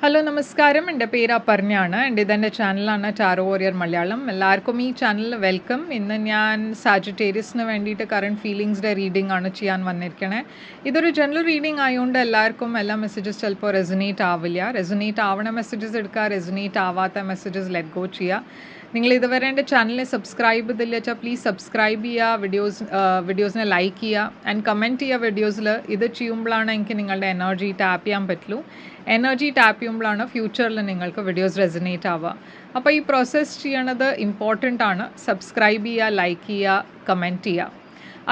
Hello നമസ്കാരം, എൻ്റെ പേര് അപർണയാണ്. ഇതെൻ്റെ ചാനലാണ് ടാരോ വാരിയർ മലയാളം. എല്ലാവർക്കും ഈ ചാനലിൽ വെൽക്കം. ഇന്ന് ഞാൻ സാജിറ്റേറിയസിന് വേണ്ടിയിട്ട് കറണ്ട് ഫീലിങ്സിൻ്റെ റീഡിംഗ് ആണ് ചെയ്യാൻ വന്നിരിക്കണേ. ഇതൊരു ജനറൽ റീഡിംഗ് ആയതുകൊണ്ട് എല്ലാവർക്കും എല്ലാ മെസ്സേജസ് ചിലപ്പോൾ റെസൊനേറ്റ് ആവില്ല. റെസൊനേറ്റ് ആവണ മെസ്സേജസ് എടുക്കുക, റെസൊനേറ്റ് ആവാത്ത മെസ്സേജസ് ലെറ്റ് ഗോ ചെയ്യുക. നിങ്ങൾ ഇതുവരെ എൻ്റെ ചാനലിനെ സബ്സ്ക്രൈബ് ചെയ്തില്ല വെച്ചാൽ പ്ലീസ് സബ്സ്ക്രൈബ് ചെയ്യുക, വീഡിയോസിനെ ലൈക്ക് ചെയ്യുക ആൻഡ് കമൻറ്റ് ചെയ്യുക വീഡിയോസിൽ. ഇത് ചെയ്യുമ്പോഴാണ് എനിക്ക് നിങ്ങളുടെ എനർജി ടാപ്പ് ചെയ്യാൻ പറ്റുള്ളൂ. എനർജി ടാപ്പ് ചെയ്യുമ്പോഴാണ് ഫ്യൂച്ചറിൽ നിങ്ങൾക്ക് വീഡിയോസ് റെസൊനേറ്റ് ആവുക. അപ്പോൾ ഈ പ്രോസസ്സ് ചെയ്യണത് ഇമ്പോർട്ടൻ്റ് ആണ്. സബ്സ്ക്രൈബ് ചെയ്യുക, ലൈക്ക് ചെയ്യുക, കമൻറ്റ് ചെയ്യുക.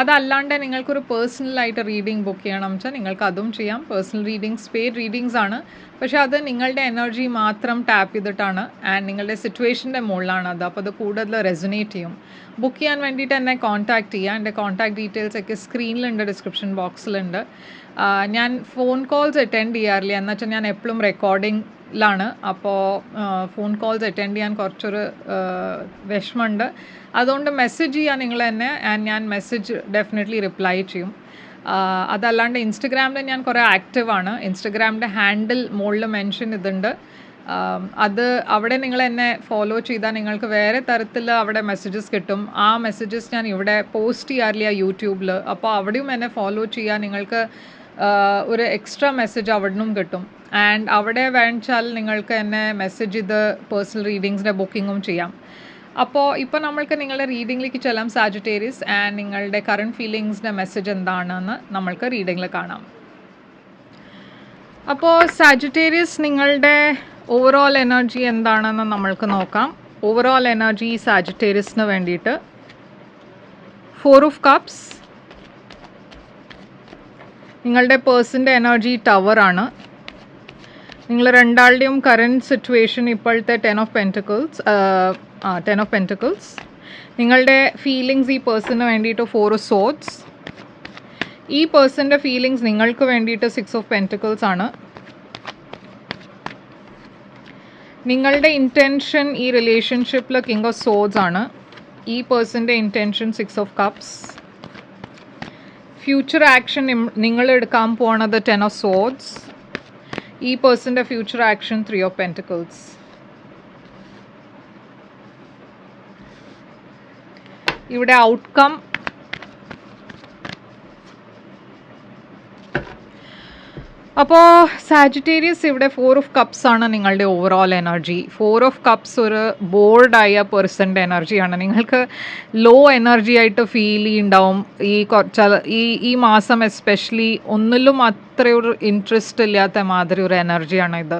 അതല്ലാണ്ട് നിങ്ങൾക്കൊരു പേഴ്സണലായിട്ട് റീഡിംഗ് ബുക്ക് ചെയ്യണം വെച്ചാൽ നിങ്ങൾക്ക് അതും ചെയ്യാം. പേഴ്സണൽ റീഡിങ്സ് പെയ്ഡ് റീഡിങ്സ് ആണ്, പക്ഷേ അത് നിങ്ങളുടെ എനർജി മാത്രം ടാപ്പ് ചെയ്തിട്ടാണ് ആൻഡ് നിങ്ങളുടെ സിറ്റുവേഷൻ്റെ മുകളിലാണ് അത്. അപ്പോൾ അത് കൂടുതൽ റെസൊനേറ്റ് ചെയ്യും. ബുക്ക് ചെയ്യാൻ വേണ്ടിയിട്ട് എന്നെ കോൺടാക്റ്റ് ചെയ്യുക. എൻ്റെ കോൺടാക്ട് ഡീറ്റെയിൽസ് ഒക്കെ സ്ക്രീനിലുണ്ട്, ഡിസ്ക്രിപ്ഷൻ ബോക്സിലുണ്ട്. ഞാൻ ഫോൺ കോൾസ് അറ്റൻഡ് ചെയ്യാറില്ല, എന്നുവെച്ചാൽ ഞാൻ എപ്പോഴും റെക്കോർഡിങ്ങിലാണ്. അപ്പോൾ ഫോൺ കോൾസ് അറ്റൻഡ് ചെയ്യാൻ കുറച്ചൊരു വിഷമമുണ്ട്. അതുകൊണ്ട് മെസ്സേജ് ചെയ്യാൻ നിങ്ങൾ തന്നെ, ആൻഡ് ഞാൻ മെസ്സേജ് ഡെഫിനറ്റ്ലി റിപ്ലൈ ചെയ്യും. അതല്ലാണ്ട് ഇൻസ്റ്റഗ്രാമിൽ ഞാൻ കുറേ ആക്റ്റീവാണ്. ഇൻസ്റ്റഗ്രാമിൻ്റെ ഹാൻഡിൽ മുകളിൽ മെൻഷൻ ഇതുണ്ട്. അത് അവിടെ നിങ്ങൾ എന്നെ ഫോളോ ചെയ്താൽ നിങ്ങൾക്ക് വേറെ തരത്തിൽ അവിടെ മെസ്സേജസ് കിട്ടും. ആ മെസ്സേജസ് ഞാൻ ഇവിടെ പോസ്റ്റ് ചെയ്യാറില്ല യൂട്യൂബിൽ. അപ്പോൾ അവിടെയും എന്നെ ഫോളോ ചെയ്യാൻ നിങ്ങൾക്ക് ഒരു എക്സ്ട്രാ മെസ്സേജ് അവിടെ നിന്നും കിട്ടും. ആൻഡ് അവിടെ വേണിച്ചാൽ നിങ്ങൾക്ക് എന്നെ മെസ്സേജ് ചെയ്ത് പേഴ്സണൽ റീഡിങ്സിൻ്റെ ബുക്കിങ്ങും ചെയ്യാം. അപ്പോൾ ഇപ്പോൾ നമ്മൾക്ക് നിങ്ങളുടെ റീഡിങ്ങിലേക്ക് ചെല്ലാം സാജിറ്റേറിയസ്, ആൻഡ് നിങ്ങളുടെ കറണ്ട് ഫീലിങ്സിൻ്റെ മെസ്സേജ് എന്താണെന്ന് നമ്മൾക്ക് റീഡിങ്ങിൽ കാണാം. അപ്പോൾ സാജിറ്റേറിയസ്, നിങ്ങളുടെ ഓവറോൾ എനർജി എന്താണെന്ന് നമ്മൾക്ക് നോക്കാം. ഓവറോൾ എനർജി സാജിറ്റേറിയസിന് വേണ്ടിയിട്ട് 4 ഓഫ് കപ്സ്, നിങ്ങളുടെ പേഴ്സൻ്റെ എനർജി ടവറാണ്. നിങ്ങൾ രണ്ടാളുടെയും കറണ്ട് സിറ്റുവേഷൻ ഇപ്പോഴത്തെ 10 ഓഫ് പെൻറ്റക്കിൾസ്. നിങ്ങളുടെ ഫീലിങ്സ് ഈ പേഴ്സണിന് വേണ്ടിയിട്ട് 4 ഓഫ് സോഡ്സ്. ഈ പേഴ്സൻ്റെ ഫീലിങ്സ് നിങ്ങൾക്ക് വേണ്ടിയിട്ട് 6 ഓഫ് പെൻറ്റക്കിൾസ് ആണ്. നിങ്ങളുടെ ഇൻറ്റൻഷൻ ഈ റിലേഷൻഷിപ്പിൽ കിങ് ഓഫ് സോഡ്സ് ആണ്. ഈ പേഴ്സൻ്റെ intention 6 of cups. Future action നിങ്ങൾ എടുക്കാൻ പോണത് 10 ഓഫ് സോഡ്സ്. ഈ പേഴ്സൻ്റെ ഫ്യൂച്ചർ ആക്ഷൻ 3 ഓഫ് പെൻറ്റക്കിൾസ്. ഇവിടെ ഔട്ട്കം അപ്പോൾ സാജിറ്റേറിയസ്, ഇവിടെ 4 ഓഫ് കപ്സ് ആണ് നിങ്ങളുടെ ഓവറോൾ എനർജി. 4 ഓഫ് കപ്സ് ഒരു ബോർഡായ പേഴ്സൻ്റെ എനർജിയാണ്. നിങ്ങൾക്ക് ലോ എനർജി ആയിട്ട് ഫീൽ ചെയ്യുന്നുണ്ടാവും ഈ മാസം. എസ്പെഷ്യലി ഒന്നിലും അത്രയൊരു ഇൻട്രസ്റ്റ് ഇല്ലാത്ത മാതിരി ഒരു എനർജിയാണ് ഇത്.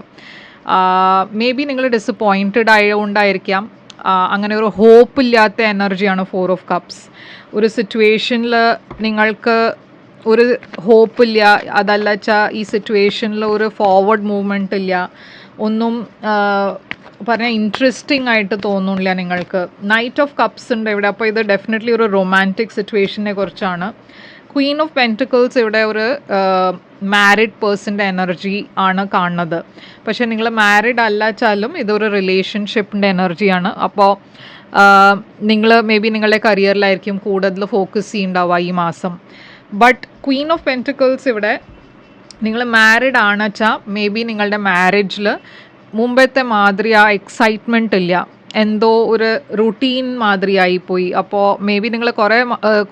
മേ ബി നിങ്ങൾ ഡിസപ്പോയിൻറ്റഡ് ആയതുകൊണ്ടായിരിക്കാം. അങ്ങനെ ഒരു ഹോപ്പ് ഇല്ലാത്ത എനർജിയാണ് 4 ഓഫ് കപ്സ്. ഒരു സിറ്റുവേഷനിൽ നിങ്ങൾക്ക് ഒരു ഹോപ്പില്ല, അതല്ല വെച്ചാൽ ഈ സിറ്റുവേഷനിൽ ഒരു ഫോർവേഡ് മൂവ്മെൻ്റ് ഇല്ല, ഒന്നും പറഞ്ഞാൽ ഇൻട്രസ്റ്റിംഗ് ആയിട്ട് തോന്നുന്നില്ല നിങ്ങൾക്ക്. നൈറ്റ് ഓഫ് കപ്സ് ഉണ്ട് ഇവിടെ. അപ്പോൾ ഇത് ഡെഫിനറ്റ്ലി ഒരു റൊമാൻറ്റിക് സിറ്റുവേഷനെ കുറിച്ചാണ്. ക്വീൻ ഓഫ് പെൻറ്റക്കിൾസ് ഇവിടെ ഒരു മാരിഡ് പേഴ്സൻ്റെ എനർജി ആണ് കാണുന്നത്. പക്ഷേ നിങ്ങൾ മാരിഡ് അല്ലാച്ചാലും ഇതൊരു റിലേഷൻഷിപ്പിൻ്റെ എനർജിയാണ്. അപ്പോൾ നിങ്ങൾ മേ ബി നിങ്ങളുടെ കരിയറിലായിരിക്കും കൂടുതൽ ഫോക്കസ് ചെയ്യുന്നുണ്ടാവുക ഈ മാസം. ബട്ട് ക്വീൻ ഓഫ് പെൻറ്റക്കിൾസ് ഇവിടെ നിങ്ങൾ മാരിഡ് ആണ് വെച്ചാൽ മേ ബി നിങ്ങളുടെ മാരേജിൽ മുമ്പത്തെ മാതിരി ആ എക്സൈറ്റ്മെൻറ്റ് ഇല്ല, എന്തോ ഒരു റുട്ടീൻ മാതിരിയായിപ്പോയി. അപ്പോൾ മേ ബി നിങ്ങൾ കുറേ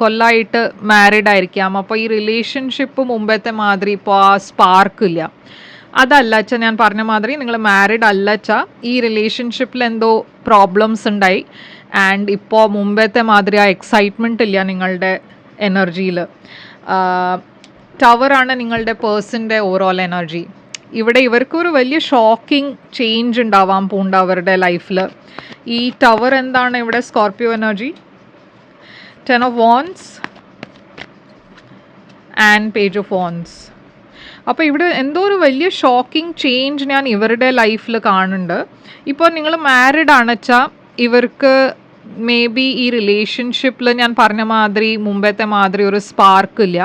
കൊല്ലമായിട്ട് മാരിഡ് ആയിരിക്കാം. അപ്പോൾ ഈ റിലേഷൻഷിപ്പ് മുമ്പത്തെ മാതിരി ഇപ്പോൾ ആ സ്പാർക്ക് ഇല്ല. അതല്ല വെച്ചാൽ ഞാൻ പറഞ്ഞ മാതിരി നിങ്ങൾ മാരിഡ് അല്ല വെച്ചാൽ ഈ റിലേഷൻഷിപ്പിൽ എന്തോ പ്രോബ്ലംസ് ഉണ്ടായി ആൻഡ് ഇപ്പോൾ മുമ്പത്തെ മാതിരി ആ എക്സൈറ്റ്മെൻറ്റ് ഇല്ല നിങ്ങളുടെ എനർജിയിൽ. ടവറാണ് നിങ്ങളുടെ പേഴ്സൻ്റെ ഓവറോൾ എനർജി. ഇവിടെ ഇവർക്കൊരു വലിയ ഷോക്കിംഗ് ചേഞ്ച് ഉണ്ടാവാൻ പോകുന്നുണ്ട് അവരുടെ ലൈഫിൽ. ഈ ടവർ എന്താണ് ഇവിടെ? Scorpio energy, 10 of wands and page of wands. അപ്പോൾ ഇവിടെ എന്തോ ഒരു വലിയ ഷോക്കിംഗ് ചേഞ്ച് ഞാൻ ഇവരുടെ ലൈഫിൽ കാണുന്നുണ്ട്. ഇപ്പോൾ നിങ്ങൾ മാരിഡ് ആണ് വെച്ചാൽ ഇവർക്ക് മേ ബി ഈ റിലേഷൻഷിപ്പിൽ ഞാൻ പറഞ്ഞ മാതിരി മുമ്പത്തെ മാതിരി ഒരു സ്പാർക്ക് ഇല്ല.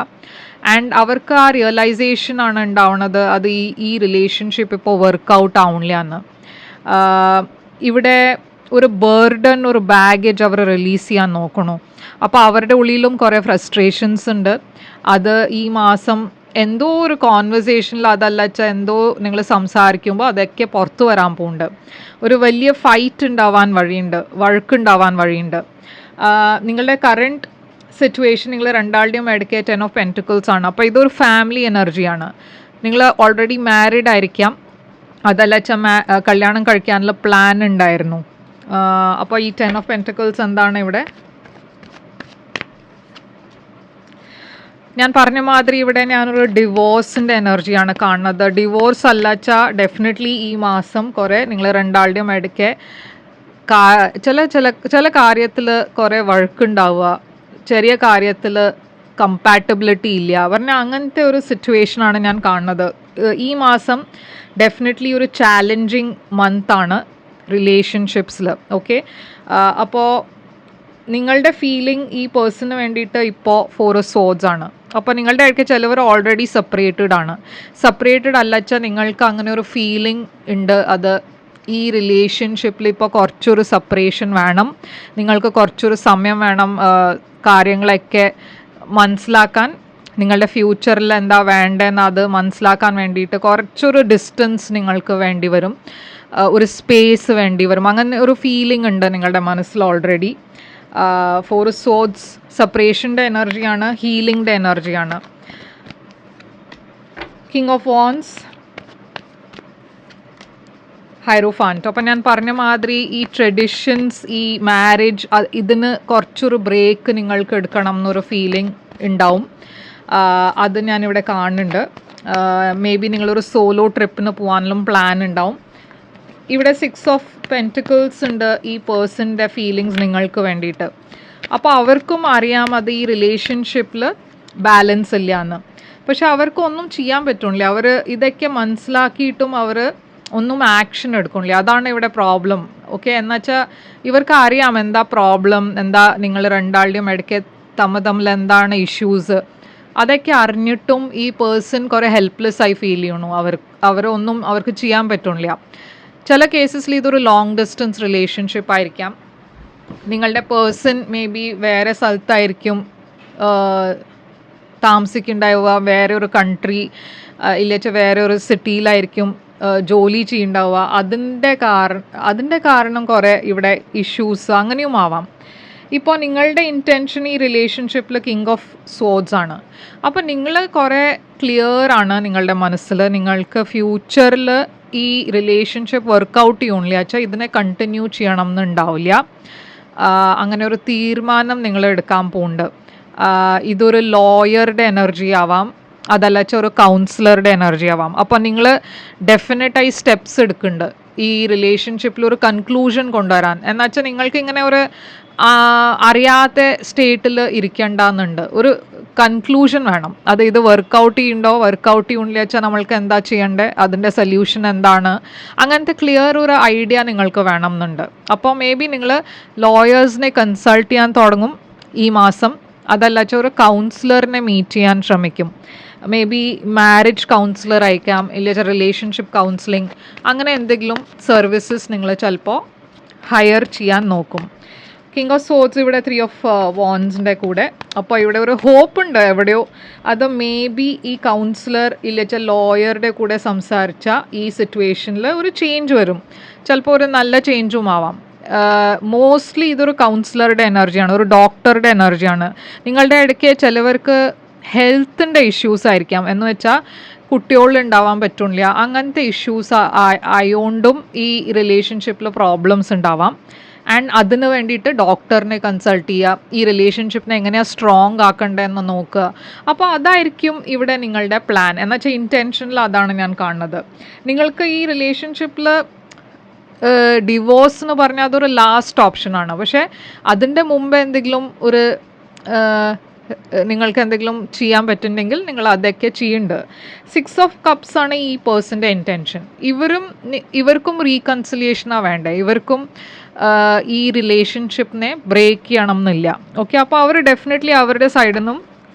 ആൻഡ് അവർക്ക് ആ റിയലൈസേഷൻ ആണ് ഉണ്ടാവുന്നത് അത് ഈ റിലേഷൻഷിപ്പ് ഇപ്പോൾ വർക്കൗട്ട് ആവണില്ല എന്ന്. ഇവിടെ ഒരു ബേർഡൻ, ഒരു ബാഗേജ് അവർ റിലീസ് ചെയ്യാൻ നോക്കണു. അപ്പോൾ അവരുടെ ഉള്ളിലും കുറേ ഫ്രസ്ട്രേഷൻസ് ഉണ്ട്. അത് ഈ മാസം എന്തോ ഒരു കോൺവെർസേഷനിൽ അതല്ലച്ചാൽ എന്തോ നിങ്ങൾ സംസാരിക്കുമ്പോൾ അതൊക്കെ പുറത്തു വരാൻ പോകുന്നുണ്ട്. ഒരു വലിയ ഫൈറ്റ് ഉണ്ടാവാൻ വഴിയുണ്ട്, വഴക്കുണ്ടാവാൻ വഴിയുണ്ട്. നിങ്ങളുടെ കറണ്ട് സിറ്റുവേഷൻ നിങ്ങൾ രണ്ടാളുടെയും ഇടയ്ക്ക് 10 ഓഫ് പെൻറ്റിക്കിൾസ് ആണ്. അപ്പോൾ ഇതൊരു ഫാമിലി എനർജിയാണ്. നിങ്ങൾ ഓൾറെഡി മാരീഡ് ആയിരിക്കാം, അതല്ലച്ചാൽ കല്യാണം കഴിക്കാനുള്ള പ്ലാൻ ഉണ്ടായിരുന്നു. അപ്പോൾ ഈ 10 ഓഫ് പെൻറ്റിക്കിൾസ് എന്താണ് ഇവിടെ? ഞാൻ പറഞ്ഞ മാതിരി ഇവിടെ ഞാനൊരു ഡിവോഴ്സിൻ്റെ എനർജിയാണ് കാണുന്നത്. ഡിവോഴ്സ് അല്ലച്ചാൽ ഡെഫിനറ്റ്ലി ഈ മാസം കുറേ നിങ്ങൾ രണ്ടാളുടെയും ഇടയ്ക്ക് ചില കാര്യത്തിൽ കുറേ വഴക്കുണ്ടാവുക, ചെറിയ കാര്യത്തിൽ കമ്പാറ്റബിലിറ്റി ഇല്ല പറഞ്ഞാൽ അങ്ങനത്തെ ഒരു സിറ്റുവേഷനാണ് ഞാൻ കാണുന്നത്. ഈ മാസം ഡെഫിനറ്റ്ലി ഒരു ചാലഞ്ചിങ് മന്താണ് റിലേഷൻഷിപ്സിൽ. ഓക്കെ, അപ്പോൾ നിങ്ങളുടെ ഫീലിംഗ് ഈ പേഴ്സണിന് വേണ്ടിയിട്ട് ഇപ്പോൾ 4 ഓഫ് സോഡ്സ് ആണ്. അപ്പോൾ നിങ്ങളുടെ ഇടയ്ക്ക് ചിലവർ ഓൾറെഡി സെപ്പറേറ്റഡ് ആണ്. സെപ്പറേറ്റഡ് അല്ലച്ചാൽ നിങ്ങൾക്ക് അങ്ങനെ ഒരു ഫീലിംഗ് ഉണ്ട്, അത് ഈ റിലേഷൻഷിപ്പിൽ ഇപ്പോൾ കുറച്ചൊരു സെപ്പറേഷൻ വേണം, നിങ്ങൾക്ക് കുറച്ചൊരു സമയം വേണം കാര്യങ്ങളൊക്കെ മനസ്സിലാക്കാൻ, നിങ്ങളുടെ ഫ്യൂച്ചറിൽ എന്താ വേണ്ടതെന്ന് അത് മനസ്സിലാക്കാൻ വേണ്ടിയിട്ട് കുറച്ചൊരു ഡിസ്റ്റൻസ് നിങ്ങൾക്ക് വേണ്ടി വരും, ഒരു സ്പേസ് വേണ്ടി വരും. അങ്ങനെ ഒരു ഫീലിംഗ് ഉണ്ട് നിങ്ങളുടെ മനസ്സിൽ ഓൾറെഡി. 4 സോഡ്സ് സെപ്പറേഷൻ്റെ എനർജിയാണ്, ഹീലിംഗിൻ്റെ എനർജിയാണ്. King of wands, hierophant. അപ്പം ഞാൻ പറഞ്ഞ മാതിരി ഈ ട്രഡീഷൻസ്, ഈ മാരേജ്, ഇതിന് കുറച്ചൊരു ബ്രേക്ക് നിങ്ങൾക്ക് എടുക്കണം എന്നൊരു ഫീലിംഗ് ഉണ്ടാവും. അത് ഞാനിവിടെ കാണുന്നുണ്ട്. മേ ബി നിങ്ങളൊരു സോളോ ട്രിപ്പിന് പോകാനും പ്ലാൻ ഉണ്ടാവും. ഇവിടെ 6 ഓഫ് പെൻറ്റിക്കിൾസ് ഉണ്ട് ഈ പേഴ്സൻ്റെ ഫീലിങ്സ് നിങ്ങൾക്ക് വേണ്ടിയിട്ട്. അപ്പോൾ അവർക്കും അറിയാം അത് ഈ റിലേഷൻഷിപ്പിൽ ബാലൻസ് ഇല്ല എന്ന്. പക്ഷെ അവർക്കൊന്നും ചെയ്യാൻ പറ്റുന്നില്ല. അവർ ഇതൊക്കെ മനസ്സിലാക്കിയിട്ടും അവർ ഒന്നും ആക്ഷൻ എടുക്കുന്നില്ല. അതാണ് ഇവിടെ പ്രോബ്ലം. ഓക്കെ, എന്നുവെച്ചാൽ ഇവർക്ക് അറിയാം എന്താ പ്രോബ്ലം, എന്താ നിങ്ങൾ രണ്ടാളുടെയും ഇടയ്ക്ക് തമ്മിൽ എന്താണ് ഇഷ്യൂസ്. അതൊക്കെ അറിഞ്ഞിട്ടും ഈ പേഴ്സൺ കുറേ ഹെൽപ്ലെസ് ആയി ഫീൽ ചെയ്യണു. അവരൊന്നും അവർക്ക് ചെയ്യാൻ പറ്റുന്നില്ല. ചില കേസസിൽ ഇതൊരു ലോങ് ഡിസ്റ്റൻസ് റിലേഷൻഷിപ്പ് ആയിരിക്കാം. നിങ്ങളുടെ പേഴ്സൺ മേ ബി വേറെ സ്ഥലത്തായിരിക്കും താമസിക്കുന്നുണ്ടാവുക, വേറെ ഒരു കൺട്രി ഇല്ലെങ്കിൽ വേറെ ഒരു സിറ്റിയിലായിരിക്കും ജോലി ചെയ്യുന്നുണ്ടാവുക. അതിൻ്റെ കാരണം കുറേ ഇവിടെ ഇഷ്യൂസ് അങ്ങനെയും ആവാം. ഇപ്പോൾ നിങ്ങളുടെ ഇൻറ്റൻഷൻ ഈ റിലേഷൻഷിപ്പിൽ കിങ് ഓഫ് സോഡ്സ് ആണ്. അപ്പോൾ നിങ്ങൾ കുറേ ക്ലിയർ ആണ് നിങ്ങളുടെ മനസ്സിൽ, നിങ്ങൾക്ക് ഫ്യൂച്ചറിൽ ഈ റിലേഷൻഷിപ്പ് വർക്കൗട്ട് ചെയ്യണില്ല വെച്ചാൽ ഇതിനെ കണ്ടിന്യൂ ചെയ്യണം എന്നുണ്ടാവില്ല. അങ്ങനെ ഒരു തീരുമാനം നിങ്ങൾ എടുക്കാൻ പോകുന്നുണ്ട്. ഇതൊരു ലോയറുടെ എനർജി ആവാം, അതല്ല വെച്ചാൽ ഒരു കൗൺസിലറുടെ എനർജി ആവാം. അപ്പോൾ നിങ്ങൾ ഡെഫിനറ്റായി സ്റ്റെപ്സ് എടുക്കുന്നുണ്ട് ഈ റിലേഷൻഷിപ്പിൽ ഒരു കൺക്ലൂഷൻ കൊണ്ടുവരാൻ. എന്നുവെച്ചാൽ നിങ്ങൾക്ക് ഇങ്ങനെ ഒരു അറിയാത്ത സ്റ്റേറ്റിൽ ഇരിക്കേണ്ടെന്നുണ്ട്, ഒരു കൺക്ലൂഷൻ വേണം. അത് ഇത് വർക്കൗട്ട് ചെയ്യുന്നുണ്ടോ, വർക്കൗട്ട് ചെയ്യണില്ല വെച്ചാൽ നമ്മൾക്ക് എന്താ ചെയ്യേണ്ടത്, അതിൻ്റെ സൊല്യൂഷൻ എന്താണ്, അങ്ങനത്തെ ക്ലിയർ ഒരു ഐഡിയ നിങ്ങൾക്ക് വേണം എന്നുണ്ട്. അപ്പോൾ മേ ബി നിങ്ങൾ ലോയേഴ്സിനെ കൺസൾട്ട് ചെയ്യാൻ തുടങ്ങും ഈ മാസം. അതല്ല വെച്ചാൽ ഒരു കൗൺസിലറിനെ മീറ്റ് ചെയ്യാൻ ശ്രമിക്കും. മേ ബി മാരേജ് കൗൺസിലർ ആയിരിക്കാം, ഇല്ലെങ്കിൽ റിലേഷൻഷിപ്പ് കൗൺസിലിംഗ്, അങ്ങനെ എന്തെങ്കിലും സർവീസസ് നിങ്ങൾ ചിലപ്പോൾ ഹയർ ചെയ്യാൻ നോക്കും. കിങ് ഓഫ് സോഡ്സ് ഇവിടെ 3 ഓഫ് വാൻസിൻ്റെ കൂടെ. അപ്പോൾ ഇവിടെ ഒരു ഹോപ്പ് ഉണ്ട് എവിടെയോ. അത് മേ ബി ഈ കൗൺസിലർ ഇല്ലെങ്കിൽ ലോയറുടെ കൂടെ സംസാരിച്ച ഈ സിറ്റുവേഷനിൽ ഒരു ചേഞ്ച് വരും. ചിലപ്പോൾ ഒരു നല്ല ചേഞ്ചും ആവാം. മോസ്റ്റ്ലി ഇതൊരു കൗൺസിലറുടെ എനർജിയാണ്, ഒരു ഡോക്ടറുടെ എനർജിയാണ്. നിങ്ങളുടെ ഇടയ്ക്ക് ചിലവർക്ക് ഹെൽത്തിൻ്റെ ഇഷ്യൂസ് ആയിരിക്കാം, എന്ന് വെച്ചാൽ കുട്ടികളുണ്ടാവാൻ പറ്റുന്നില്ല, അങ്ങനത്തെ ഇഷ്യൂസ് ആയതുകൊണ്ടും ഈ റിലേഷൻഷിപ്പിൽ പ്രോബ്ലംസ് ഉണ്ടാവാം. ആൻഡ് അതിന് വേണ്ടിയിട്ട് ഡോക്ടറിനെ കൺസൾട്ട് ചെയ്യുക, ഈ റിലേഷൻഷിപ്പിനെ എങ്ങനെയാണ് സ്ട്രോങ് ആക്കേണ്ടതെന്ന് നോക്കുക. അപ്പോൾ അതായിരിക്കും ഇവിടെ നിങ്ങളുടെ പ്ലാൻ. എന്നുവെച്ചാൽ ഇൻറ്റൻഷനിൽ അതാണ് ഞാൻ കാണുന്നത്. നിങ്ങൾക്ക് ഈ റിലേഷൻഷിപ്പിൽ ഡിവോഴ്സ് എന്ന് പറഞ്ഞാൽ അതൊരു ലാസ്റ്റ് ഓപ്ഷനാണ്. പക്ഷേ അതിൻ്റെ മുമ്പ് എന്തെങ്കിലും ഒരു നിങ്ങൾക്ക് എന്തെങ്കിലും ചെയ്യാൻ പറ്റുന്നെങ്കിൽ നിങ്ങൾ അതൊക്കെ ചെയ്യുന്നുണ്ട്. 6 ഓഫ് കപ്സ് ആണ് ഈ പേഴ്സൻ്റെ ഇൻറ്റൻഷൻ. ഇവർക്കും റീകൺസിലിയേഷനാണ് വേണ്ടത്. ഇവർക്കും ഈ റിലേഷൻഷിപ്പിനെ ബ്രേക്ക് ചെയ്യണം എന്നില്ല. ഓക്കെ, അപ്പോൾ അവർ ഡെഫിനറ്റ്ലി അവരുടെ സൈഡിൽ നിന്നും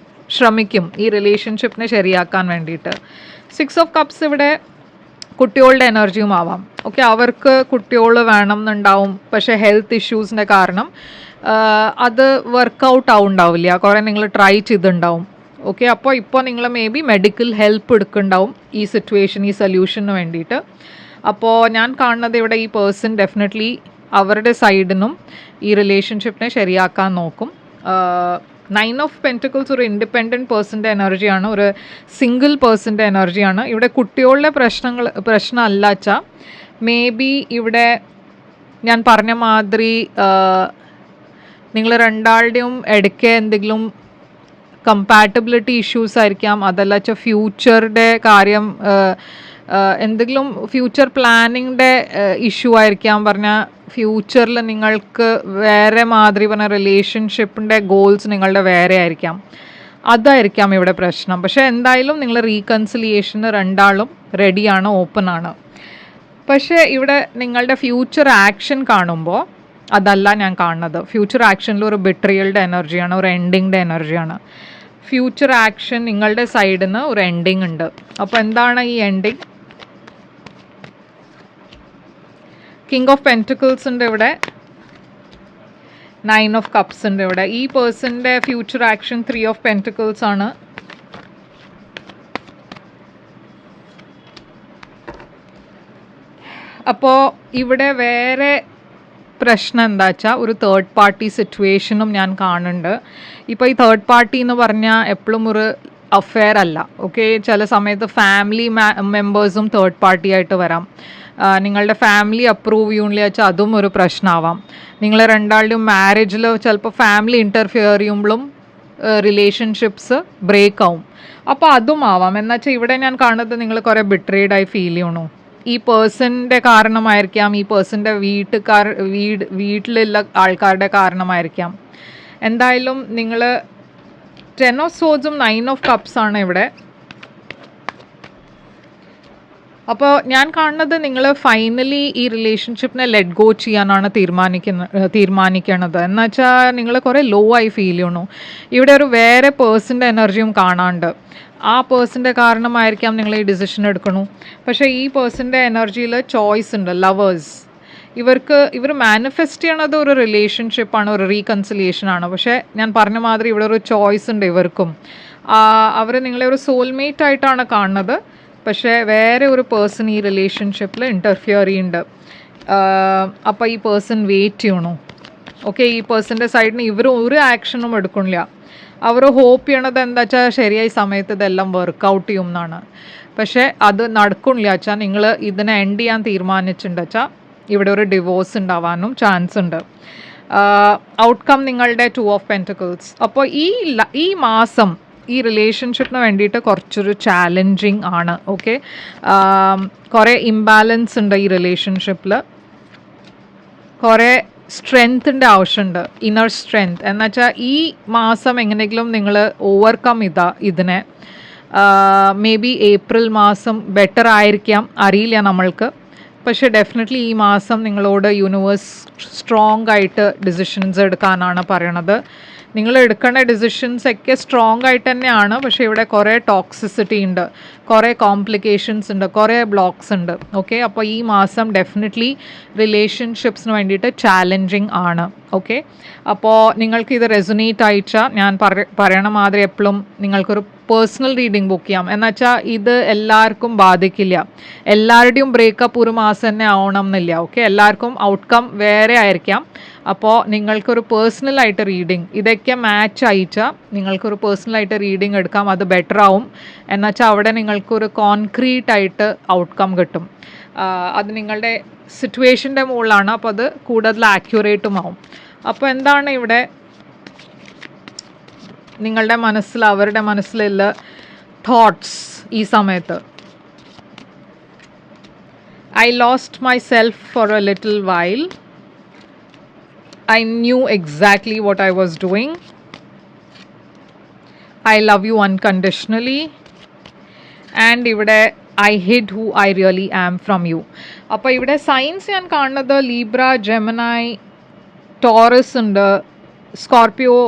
ശ്രമിക്കും ഈ റിലേഷൻഷിപ്പിനെ ശരിയാക്കാൻ വേണ്ടിയിട്ട്. 6 ഓഫ് കപ്സ് ഇവിടെ കുട്ടികളുടെ എനർജിയും ആവാം. ഓക്കെ, അവർക്ക് കുട്ടികൾ വേണം എന്നുണ്ടാവും, പക്ഷേ ഹെൽത്ത് ഇഷ്യൂസിൻ്റെ കാരണം അത് വർക്കൗട്ട് ആവുണ്ടാവില്ല. കുറേ നിങ്ങൾ ട്രൈ ചെയ്തിട്ടുണ്ടാവും. ഓക്കെ, അപ്പോൾ ഇപ്പോൾ നിങ്ങൾ മേ ബി മെഡിക്കൽ ഹെൽപ്പ് എടുക്കുന്നുണ്ടാവും ഈ സിറ്റുവേഷൻ, ഈ സൊല്യൂഷന് വേണ്ടിയിട്ട്. അപ്പോൾ ഞാൻ കാണുന്നത് ഇവിടെ ഈ പേഴ്സൺ ഡെഫിനറ്റ്ലി അവരുടെ സൈഡിനും ഈ റിലേഷൻഷിപ്പിനെ ശരിയാക്കാൻ നോക്കും. 9 ഓഫ് പെൻറ്റിക്കിൾസ് ഒരു ഇൻഡിപെൻഡൻറ്റ് പേഴ്സൻ്റെ എനർജിയാണ്, ഒരു സിംഗിൾ പേഴ്സൻ്റെ എനർജിയാണ്. ഇവിടെ കുട്ടികളുടെ പ്രശ്നമല്ല വെച്ചാൽ മേ ബി ഇവിടെ ഞാൻ പറഞ്ഞ മാതിരി നിങ്ങൾ രണ്ടാളുടെയും ഇടയ്ക്ക് എന്തെങ്കിലും കമ്പാറ്റബിലിറ്റി ഇഷ്യൂസ് ആയിരിക്കാം, അതല്ല വെച്ചാൽ ഫ്യൂച്ചറുടെ കാര്യം എന്തെങ്കിലും ഫ്യൂച്ചർ പ്ലാനിങ്ങിൻ്റെ ഇഷ്യൂ ആയിരിക്കാം. പറഞ്ഞാൽ ഫ്യൂച്ചറിൽ നിങ്ങൾക്ക് വേറെ മാതിരി പറഞ്ഞ റിലേഷൻഷിപ്പിൻ്റെ ഗോൾസ് നിങ്ങളുടെ വേറെ ആയിരിക്കാം, അതായിരിക്കാം ഇവിടെ പ്രശ്നം. പക്ഷേ എന്തായാലും നിങ്ങൾ റീകൺസിലിയേഷന് രണ്ടാളും റെഡിയാണ്, ഓപ്പൺ ആണ്. പക്ഷേ ഇവിടെ നിങ്ങളുടെ ഫ്യൂച്ചർ ആക്ഷൻ കാണുമ്പോൾ അതല്ല ഞാൻ കാണുന്നത്. ഫ്യൂച്ചർ ആക്ഷനിൽ ഒരു ബിട്രിയലിൻ്റെ എനർജിയാണ്, ഒരു എൻഡിങ്ങിൻ്റെ എനർജിയാണ്. ഫ്യൂച്ചർ ആക്ഷൻ നിങ്ങളുടെ സൈഡിൽ നിന്ന് ഒരു എൻഡിങ് ഉണ്ട്. അപ്പോൾ എന്താണ് ഈ എൻഡിങ്? കിങ് ഓഫ് പെൻറ്റിക്കിൾസ് ഉണ്ട് ഇവിടെ, 9 ഓഫ് കപ്സ് ഉണ്ട് ഇവിടെ. ഈ പേഴ്സൻ്റെ ഫ്യൂച്ചർ ആക്ഷൻ 3 ഓഫ് പെൻറ്റിക്കിൾസ് ആണ്. അപ്പോൾ ഇവിടെ വേറെ പ്രശ്നം എന്താ വെച്ചാൽ ഒരു തേർഡ് പാർട്ടി സിറ്റുവേഷനും ഞാൻ കാണുന്നുണ്ട്. ഇപ്പോൾ ഈ തേർഡ് പാർട്ടി എന്ന് പറഞ്ഞാൽ എപ്പോഴും ഒരു അഫെയർ അല്ല. ഓക്കെ, ചില സമയത്ത് ഫാമിലി മെമ്പേഴ്സും തേർഡ് പാർട്ടി ആയിട്ട് വരാം. നിങ്ങളുടെ ഫാമിലി അപ്രൂവ് ചെയ്യുന്നില്ല വെച്ചാൽ അതും ഒരു പ്രശ്നമാവാം. നിങ്ങൾ രണ്ടാളുടെയും മാരേജിൽ ചിലപ്പോൾ ഫാമിലി ഇൻ്റർഫിയർ ചെയ്യുമ്പോഴും റിലേഷൻഷിപ്സ് ബ്രേക്ക് ആവും. അപ്പോൾ അതും ആവാം. എന്നുവെച്ചാൽ ഇവിടെ ഞാൻ കാണുന്നത് നിങ്ങൾ കുറേ ബിട്രേഡായി ഫീൽ ചെയ്യണു. ഈ പേഴ്സൻ്റെ കാരണമായിരിക്കാം, ഈ പേഴ്സൻ്റെ വീട്ടിലുള്ള ആൾക്കാരുടെ കാരണമായിരിക്കാം. എന്തായാലും നിങ്ങൾ 10 ഓഫ് സോഡ്സും 9 ഓഫ് കപ്സാണ് ഇവിടെ. അപ്പോൾ ഞാൻ കാണുന്നത് നിങ്ങൾ ഫൈനലി ഈ റിലേഷൻഷിപ്പിനെ ലെറ്റ് ഗോ ചെയ്യാനാണ് തീരുമാനിക്കണത്. എന്നുവെച്ചാൽ നിങ്ങൾ കുറേ ലോ ആയി ഫീൽ ചെയ്യണു. ഇവിടെ ഒരു വേറെ പേഴ്സൻ്റെ എനർജിയും കാണാണ്ട്, ആ പേഴ്സൻ്റെ കാരണമായിരിക്കാം നിങ്ങൾ ഈ ഡിസിഷൻ എടുക്കണു. പക്ഷേ ഈ പേഴ്സൻ്റെ എനർജിയിൽ ചോയ്സ് ഉണ്ട്. ലവേഴ്സ്, ഇവർ മാനിഫെസ്റ്റ് ചെയ്യണത് ഒരു റിലേഷൻഷിപ്പാണ്, ഒരു റീകൺസിലിയേഷനാണ്. പക്ഷേ ഞാൻ പറഞ്ഞ മാതിരി ഇവിടെ ഒരു ചോയ്സ് ഉണ്ട് ഇവർക്കും. അവർ നിങ്ങളെ ഒരു സോൾമേറ്റ് ആയിട്ടാണ് കാണുന്നത്. പക്ഷേ വേറെ ഒരു പേഴ്സൺ ഈ റിലേഷൻഷിപ്പിൽ ഇൻ്റർഫിയർ ചെയ്യുന്നുണ്ട്. അപ്പോൾ ഈ പേഴ്സൺ വെയിറ്റ് ചെയ്യണു. ഓക്കെ, ഈ പേഴ്സൻ്റെ സൈഡിൽ നിന്ന് ഇവർ ഒരു ആക്ഷനും എടുക്കണില്ല. അവർ ഹോപ്പ് ചെയ്യണത് എന്താ വെച്ചാൽ ശരിയായ സമയത്ത് ഇതെല്ലാം വർക്കൗട്ട് ചെയ്യും എന്നാണ്. പക്ഷേ അത് നടക്കണില്ല വെച്ചാൽ നിങ്ങൾ ഇതിനെ എൻഡ് ചെയ്യാൻ തീരുമാനിച്ചിട്ടുണ്ട് വെച്ചാൽ ഇവിടെ ഒരു ഡിവോഴ്സ് ഉണ്ടാവാനും ചാൻസ് ഉണ്ട്. ഔട്ട്കം നിങ്ങളുടെ 2 ഓഫ് പെൻറ്റിക്കിൾസ്. അപ്പോൾ ഈ മാസം ഈ റിലേഷൻഷിപ്പിന് വേണ്ടിയിട്ട് കുറച്ചൊരു ചാലഞ്ചിങ് ആണ്. ഓക്കെ, കുറേ ഇംബാലൻസ് ഉണ്ട് ഈ റിലേഷൻഷിപ്പിൽ. കുറേ സ്ട്രെങ്ത്തിൻ്റെ ആവശ്യമുണ്ട്, ഇന്നർ സ്ട്രെങ്ത്. എന്നുവെച്ചാൽ ഈ മാസം എങ്ങനെയെങ്കിലും നിങ്ങൾ ഓവർകം ഇതിനെ മേ ബി ഏപ്രിൽ മാസം ബെറ്റർ ആയിരിക്കാം, അറിയില്ല നമ്മൾക്ക്. പക്ഷേ ഡെഫിനറ്റ്ലി ഈ മാസം നിങ്ങളോട് യൂണിവേഴ്സ് സ്ട്രോങ് ആയിട്ട് ഡിസിഷൻസ് എടുക്കാനാണ് പറയണത്. നിങ്ങൾ എടുക്കേണ്ട ഡിസിഷൻസ് ഒക്കെ സ്ട്രോങ് ആയിട്ട് തന്നെയാണ്. പക്ഷേ ഇവിടെ കുറേ ടോക്സിസിറ്റി ഉണ്ട്, കുറേ കോംപ്ലിക്കേഷൻസ് ഉണ്ട്, കുറേ ബ്ലോക്സ് ഉണ്ട്. ഓക്കെ, അപ്പോൾ ഈ മാസം ഡെഫിനറ്റ്ലി റിലേഷൻഷിപ്സിന് വേണ്ടിയിട്ട് ചാലഞ്ചിങ് ആണ്. ഓക്കെ, അപ്പോൾ നിങ്ങൾക്കിത് റെസൊനേറ്റ് അയച്ചാൽ ഞാൻ പറയണ മാതിരി എപ്പോഴും നിങ്ങൾക്കൊരു പേഴ്സണൽ റീഡിംഗ് ബുക്ക് ചെയ്യാം. എന്നുവെച്ചാൽ ഇത് എല്ലാവർക്കും ബാധിക്കില്ല. എല്ലാവരുടെയും ബ്രേക്കപ്പ് ഒരു മാസം തന്നെ ആവണം എന്നില്ല. ഓക്കെ, എല്ലാവർക്കും ഔട്ട്കം വേറെ ആയിരിക്കാം. അപ്പോൾ നിങ്ങൾക്കൊരു പേഴ്സണലായിട്ട് റീഡിങ് ഇതൊക്കെ മാച്ച് അയച്ചാൽ നിങ്ങൾക്കൊരു പേഴ്സണലായിട്ട് റീഡിങ് എടുക്കാം. അത് ബെറ്റർ ആവും. എന്നുവെച്ചാൽ അവിടെ നിങ്ങൾക്കൊരു കോൺക്രീറ്റ് ആയിട്ട് ഔട്ട്കം കിട്ടും. അത് നിങ്ങളുടെ സിറ്റുവേഷൻ്റെ മുകളിലാണ്. അപ്പോൾ അത് കൂടുതൽ ആക്യുറേറ്റും ആവും. അപ്പോൾ എന്താണ് ഇവിടെ നിങ്ങളുടെ മനസ്സിൽ, അവരുടെ മനസ്സിലുള്ള തോട്ട്സ് ഈ സമയത്ത്? I lost myself for a little while. I knew exactly what I was doing. I love you unconditionally. And ഇവിടെ I hid who I really am from you. അപ്പോൾ ഇവിടെ സൈൻസ് ഞാൻ കാണുന്നത് ലീബ്ര, ജെമിനൈ, ടോറസ് ഉണ്ട്, Scorpio,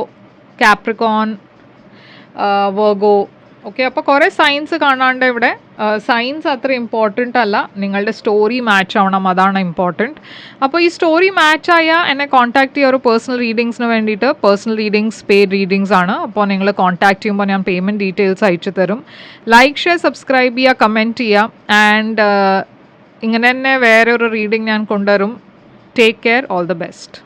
Capricorn, Virgo, okay, അപ്പോൾ കുറേ signs കാണാണ്ട് ഇവിടെ സൈൻസ് അത്ര ഇമ്പോർട്ടൻ്റ് അല്ല, നിങ്ങളുടെ സ്റ്റോറി മാച്ച് ആവണം, അതാണ് ഇമ്പോർട്ടൻറ്റ്. അപ്പോൾ ഈ സ്റ്റോറി മാച്ച് ആയാൽ എന്നെ കോൺടാക്ട് ചെയ്യുക ഒരു പേഴ്സണൽ റീഡിങ്സിന് വേണ്ടിയിട്ട്. പേഴ്സണൽ റീഡിങ്സ് പെയ്ഡ് റീഡിങ്സ് ആണ്. അപ്പോൾ നിങ്ങൾ കോൺടാക്ട് ചെയ്യുമ്പോൾ ഞാൻ പേയ്മെൻറ്റ് ഡീറ്റെയിൽസ് അയച്ചു തരും. ലൈക്ക്, ഷെയർ, സബ്സ്ക്രൈബ് ചെയ്യുക, കമൻറ്റ് ചെയ്യുക. ആൻഡ് ഇങ്ങനെ തന്നെ വേറെ ഒരു റീഡിങ് ഞാൻ കൊണ്ടുവരും. Take care, all the best.